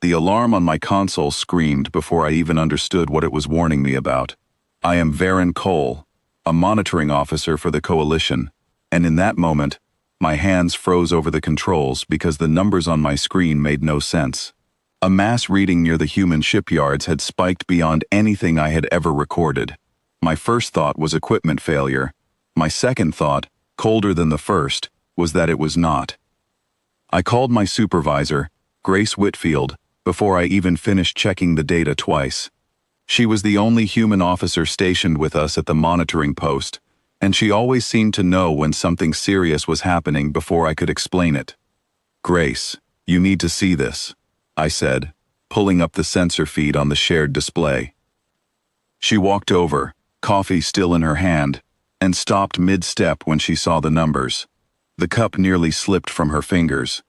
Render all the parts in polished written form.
The alarm on my console screamed before I even understood what it was warning me about. I am Varen Cole, a monitoring officer for the Coalition, and in that moment, my hands froze over the controls because the numbers on my screen made no sense. A mass reading near the human shipyards had spiked beyond anything I had ever recorded. My first thought was equipment failure. My second thought, colder than the first, was that it was not. I called my supervisor, Grace Whitfield, before I even finished checking the data twice. She was the only human officer stationed with us at the monitoring post, and she always seemed to know when something serious was happening before I could explain it. "Grace, you need to see this," I said, pulling up the sensor feed on the shared display. She walked over, coffee still in her hand, and stopped mid-step when she saw the numbers. The cup nearly slipped from her fingers.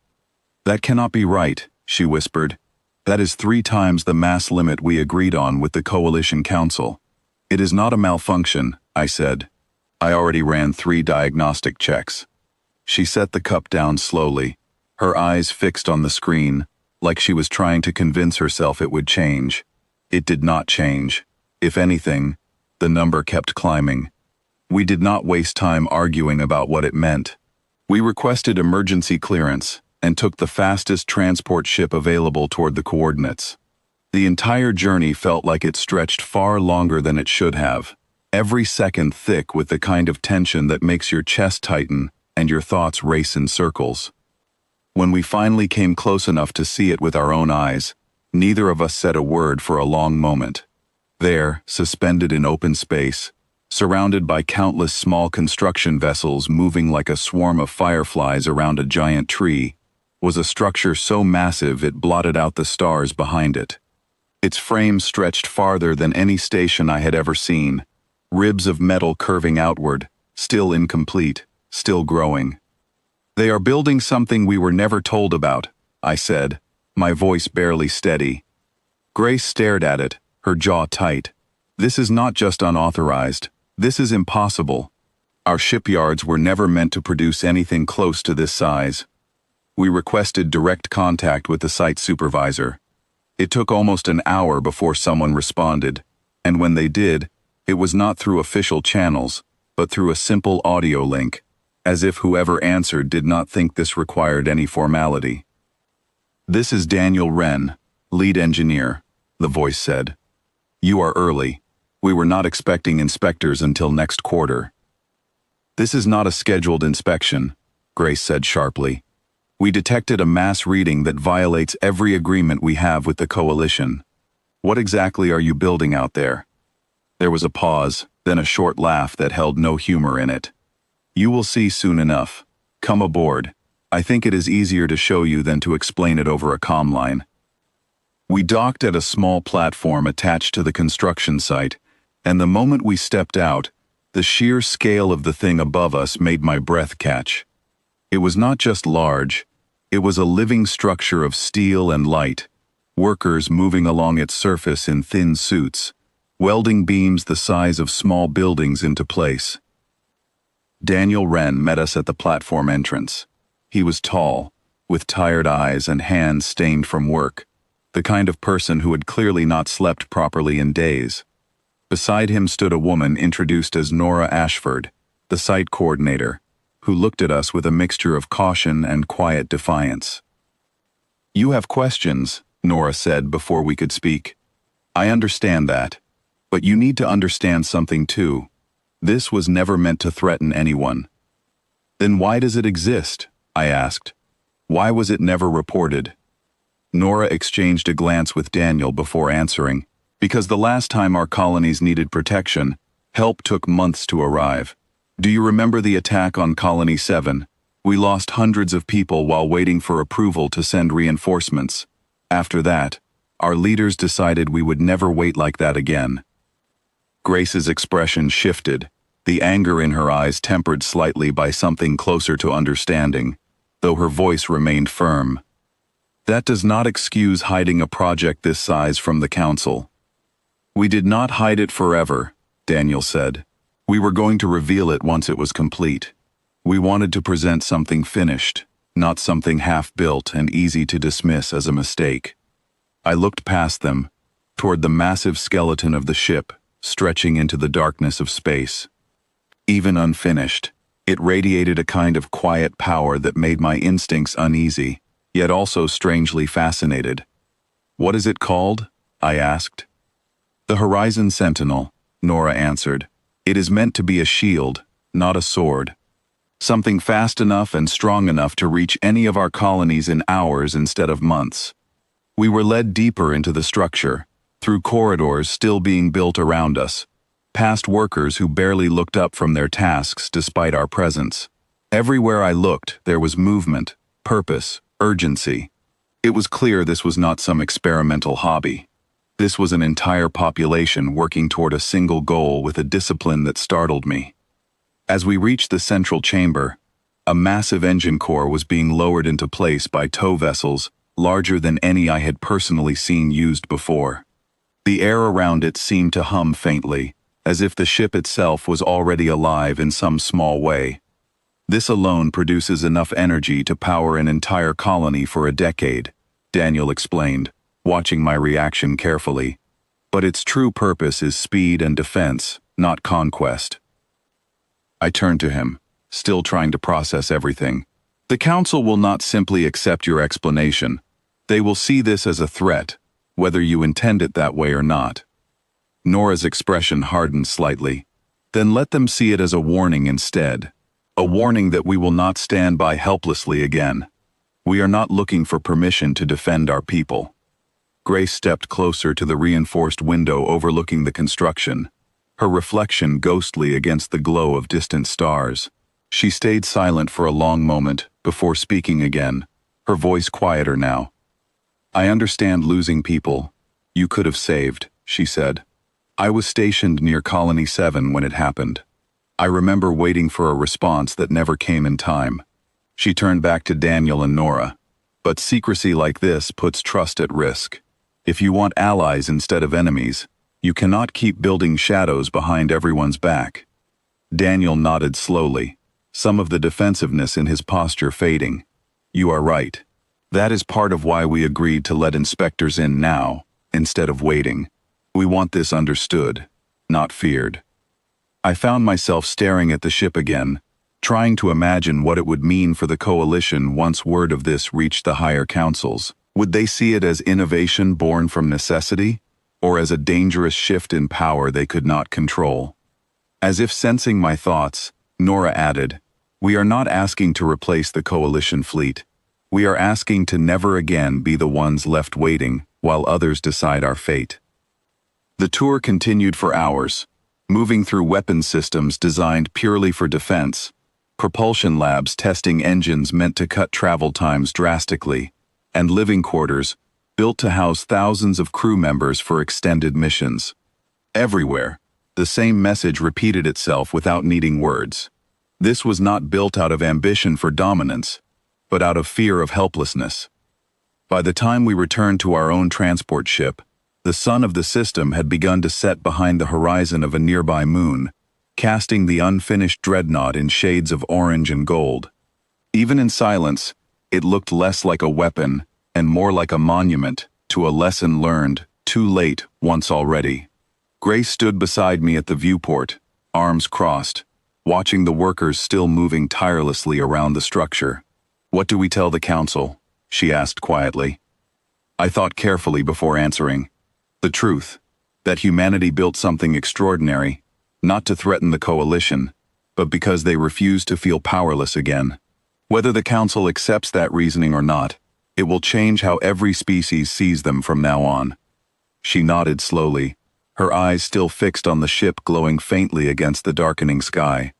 "That cannot be right," she whispered. "That is 3 times the mass limit we agreed on with the Coalition Council." "It is not a malfunction," I said. "I already ran 3 diagnostic checks." She set the cup down slowly, her eyes fixed on the screen, like she was trying to convince herself it would change. It did not change. If anything, the number kept climbing. We did not waste time arguing about what it meant. We requested emergency clearance and took the fastest transport ship available toward the coordinates. The entire journey felt like it stretched far longer than it should have, every second thick with the kind of tension that makes your chest tighten and your thoughts race in circles. When we finally came close enough to see it with our own eyes, neither of us said a word for a long moment. There, suspended in open space, surrounded by countless small construction vessels moving like a swarm of fireflies around a giant tree, was a structure so massive it blotted out the stars behind it. Its frame stretched farther than any station I had ever seen, ribs of metal curving outward, still incomplete, still growing. "They are building something we were never told about," I said, my voice barely steady. Grace stared at it, her jaw tight. "This is not just unauthorized. This is impossible. Our shipyards were never meant to produce anything close to this size." We requested direct contact with the site supervisor. It took almost an hour before someone responded, and when they did, it was not through official channels, but through a simple audio link, as if whoever answered did not think this required any formality. "This is Daniel Wren, lead engineer," the voice said. "You are early. We were not expecting inspectors until next quarter." "This is not a scheduled inspection," Grace said sharply. "We detected a mass reading that violates every agreement we have with the Coalition. What exactly are you building out there?" There was a pause, then a short laugh that held no humor in it. "You will see soon enough. Come aboard. I think it is easier to show you than to explain it over a comm line." We docked at a small platform attached to the construction site, and the moment we stepped out, the sheer scale of the thing above us made my breath catch. It was not just large, it was a living structure of steel and light, workers moving along its surface in thin suits, welding beams the size of small buildings into place. Daniel Wren met us at the platform entrance. He was tall, with tired eyes and hands stained from work, the kind of person who had clearly not slept properly in days. Beside him stood a woman introduced as Nora Ashford, the site coordinator, who looked at us with a mixture of caution and quiet defiance. "You have questions," Nora said before we could speak. "I understand that. But you need to understand something too. This was never meant to threaten anyone." "Then why does it exist?" I asked. "Why was it never reported?" Nora exchanged a glance with Daniel before answering. "Because the last time our colonies needed protection, help took months to arrive. Do you remember the attack on Colony 7? We lost hundreds of people while waiting for approval to send reinforcements. After that, our leaders decided we would never wait like that again." Grace's expression shifted, the anger in her eyes tempered slightly by something closer to understanding, though her voice remained firm. "That does not excuse hiding a project this size from the Council." "We did not hide it forever," Daniel said. "We were going to reveal it once it was complete. We wanted to present something finished, not something half-built and easy to dismiss as a mistake." I looked past them, toward the massive skeleton of the ship, stretching into the darkness of space. Even unfinished, it radiated a kind of quiet power that made my instincts uneasy, yet also strangely fascinated. "What is it called?" I asked. "The Horizon Sentinel," Nora answered. "It is meant to be a shield, not a sword. Something fast enough and strong enough to reach any of our colonies in hours instead of months." We were led deeper into the structure, through corridors still being built around us, past workers who barely looked up from their tasks despite our presence. Everywhere I looked, there was movement, purpose, urgency. It was clear this was not some experimental hobby. This was an entire population working toward a single goal with a discipline that startled me. As we reached the central chamber, a massive engine core was being lowered into place by tow vessels larger than any I had personally seen used before. The air around it seemed to hum faintly, as if the ship itself was already alive in some small way. "This alone produces enough energy to power an entire colony for a decade," Daniel explained, watching my reaction carefully. "But its true purpose is speed and defense, not conquest." I turned to him, still trying to process everything. "The Council will not simply accept your explanation. They will see this as a threat, whether you intend it that way or not." Nora's expression hardened slightly. "Then let them see it as a warning instead. A warning that we will not stand by helplessly again. We are not looking for permission to defend our people." Grace stepped closer to the reinforced window overlooking the construction, her reflection ghostly against the glow of distant stars. She stayed silent for a long moment before speaking again, her voice quieter now. "I understand losing people you could have saved," she said. "I was stationed near Colony 7 when it happened. I remember waiting for a response that never came in time." She turned back to Daniel and Nora. "But secrecy like this puts trust at risk. If you want allies instead of enemies, you cannot keep building shadows behind everyone's back." Daniel nodded slowly, some of the defensiveness in his posture fading. "You are right. That is part of why we agreed to let inspectors in now, instead of waiting. We want this understood, not feared." I found myself staring at the ship again, trying to imagine what it would mean for the Coalition once word of this reached the higher councils. Would they see it as innovation born from necessity, or as a dangerous shift in power they could not control? As if sensing my thoughts, Nora added, "We are not asking to replace the Coalition fleet. We are asking to never again be the ones left waiting while others decide our fate." The tour continued for hours, moving through weapon systems designed purely for defense, propulsion labs testing engines meant to cut travel times drastically, and living quarters built to house thousands of crew members for extended missions. Everywhere, the same message repeated itself without needing words. This was not built out of ambition for dominance, but out of fear of helplessness. By the time we returned to our own transport ship, the sun of the system had begun to set behind the horizon of a nearby moon, casting the unfinished Dreadnought in shades of orange and gold. Even in silence, it looked less like a weapon and more like a monument to a lesson learned, too late once already. Grace stood beside me at the viewport, arms crossed, watching the workers still moving tirelessly around the structure. "What do we tell the Council?" she asked quietly. I thought carefully before answering. "The truth, that humanity built something extraordinary, not to threaten the Coalition, but because they refuse to feel powerless again. Whether the Council accepts that reasoning or not, it will change how every species sees them from now on." She nodded slowly, her eyes still fixed on the ship glowing faintly against the darkening sky.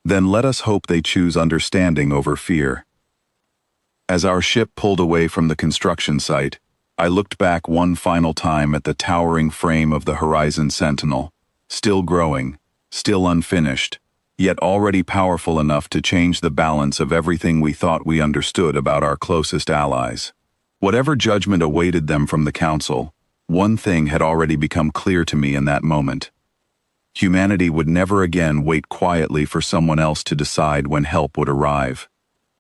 "Then let us hope they choose understanding over fear." As our ship pulled away from the construction site, I looked back one final time at the towering frame of the Horizon Sentinel, still growing, still unfinished, yet already powerful enough to change the balance of everything we thought we understood about our closest allies. Whatever judgment awaited them from the Council, one thing had already become clear to me in that moment. Humanity would never again wait quietly for someone else to decide when help would arrive.